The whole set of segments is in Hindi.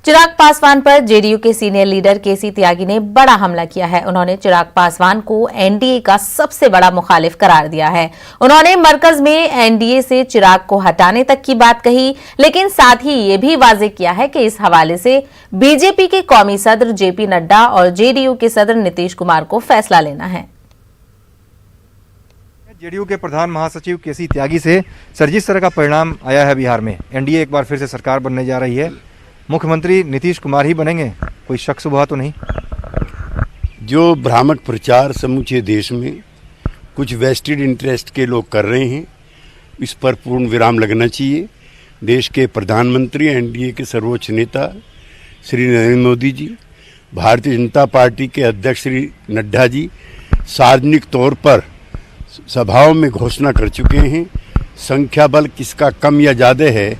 चिराग पासवान पर जेडीयू के सीनियर लीडर केसी त्यागी ने बड़ा हमला किया है। उन्होंने चिराग पासवान को एनडीए का सबसे बड़ा मुखालिफ करार दिया है। उन्होंने मरकज में एनडीए से चिराग को हटाने तक की बात कही, लेकिन साथ ही ये भी वाजे किया है कि इस हवाले से बीजेपी के कौमी सदर जेपी नड्डा और जेडीयू के सदर नीतीश कुमार को फैसला लेना है। जेडीयू के प्रधान महासचिव केसी त्यागी से सर, जिस तरह का परिणाम आया है बिहार में, एनडीए एक बार फिर से सरकार बनने जा रही है, मुख्यमंत्री नीतीश कुमार ही बनेंगे, कोई शक शुबहा तो नहीं? जो भ्रामक प्रचार समूचे देश में कुछ वेस्टेड इंटरेस्ट के लोग कर रहे हैं, इस पर पूर्ण विराम लगना चाहिए। देश के प्रधानमंत्री, एनडीए के सर्वोच्च नेता श्री नरेंद्र मोदी जी, भारतीय जनता पार्टी के अध्यक्ष श्री नड्डा जी सार्वजनिक तौर पर सभाओं में घोषणा कर चुके हैं। संख्या बल किसका कम या ज़्यादा है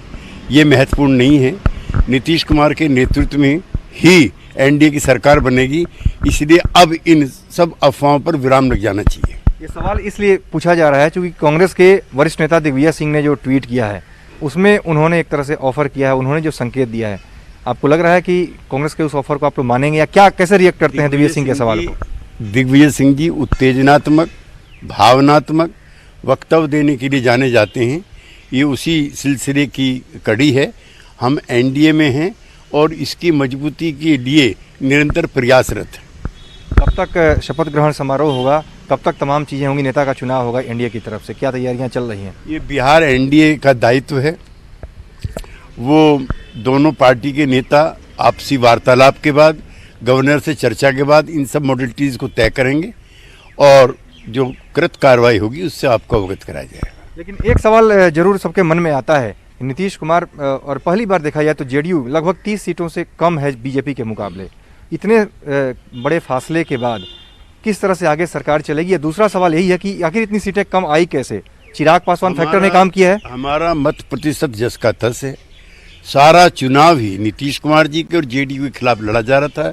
ये महत्वपूर्ण नहीं है। नीतीश कुमार के नेतृत्व में ही एनडीए की सरकार बनेगी, इसलिए अब इन सब अफवाहों पर विराम लग जाना चाहिए। ये सवाल इसलिए पूछा जा रहा है क्योंकि कांग्रेस के वरिष्ठ नेता दिग्विजय सिंह ने जो ट्वीट किया है उसमें उन्होंने एक तरह से ऑफर किया है, उन्होंने जो संकेत दिया है, आपको लग रहा है कि कांग्रेस के उस ऑफर को आप लोग मानेंगे या क्या, कैसे रिएक्ट करते हैं दिग्विजय सिंह के सवाल को? दिग्विजय सिंह जी उत्तेजनात्मक, भावनात्मक वक्तव्य देने के लिए जाने जाते हैं। ये उसी सिलसिले की कड़ी है। हम एनडीए में हैं और इसकी मजबूती के लिए निरंतर प्रयासरत हैं। कब तक शपथ ग्रहण समारोह होगा, कब तक तमाम चीज़ें होंगी, नेता का चुनाव होगा एनडीए की तरफ से, क्या तैयारियां चल रही हैं? ये बिहार एनडीए का दायित्व है। वो दोनों पार्टी के नेता आपसी वार्तालाप के बाद, गवर्नर से चर्चा के बाद इन सब मॉडलिटीज़ को तय करेंगे और जो कृत कार्रवाई होगी उससे आपको अवगत कराया जाएगा। लेकिन एक सवाल जरूर सबके मन में आता है, नीतीश कुमार और पहली बार देखा जाए तो जेडीयू लगभग 30 सीटों से कम है बीजेपी के मुकाबले। इतने बड़े फासले के बाद किस तरह से आगे सरकार चलेगी? या दूसरा सवाल यही है कि आखिर इतनी सीटें कम आई कैसे? चिराग पासवान फैक्टर ने काम किया है? हमारा मत प्रतिशत जस का तस है। सारा चुनाव ही नीतीश कुमार जी के और जेडीयू के खिलाफ लड़ा जा रहा था,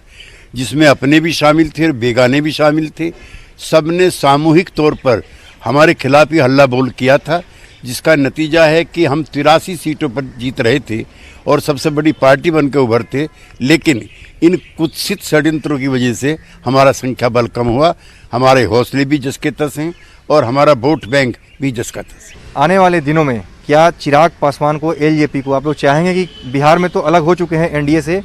जिसमें अपने भी शामिल थे और बेगाने भी शामिल थे। सबने सामूहिक तौर पर हमारे खिलाफ ही हल्ला बोल किया था, जिसका नतीजा है कि हम 83 सीटों पर जीत रहे थे और सबसे बड़ी पार्टी बनकर उभरते, लेकिन इन कुत्सित षड्यंत्रों की वजह से हमारा संख्या बल कम हुआ। हमारे हौसले भी जस के तस हैं और हमारा वोट बैंक भी जस का तस है। आने वाले दिनों में क्या चिराग पासवान को, एलजेपी को आप लोग चाहेंगे कि बिहार में तो अलग हो चुके हैं एनडीए से,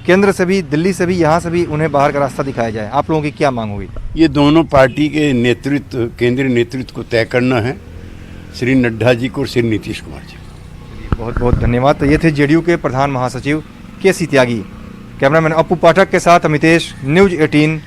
केंद्र से भी, दिल्ली से भी, यहाँ से भी उन्हें बाहर का रास्ता दिखाया जाए? आप लोगों की क्या मांग होगी? ये दोनों पार्टी के नेतृत्व, केंद्रीय नेतृत्व को तय करना है, श्री नड्डा जी को और श्री नीतीश कुमार जी को। बहुत बहुत धन्यवाद। तो ये थे जेडीयू के प्रधान महासचिव केसी त्यागी। कैमरामैन अपू पाठक के साथ अमितेश, न्यूज़ 18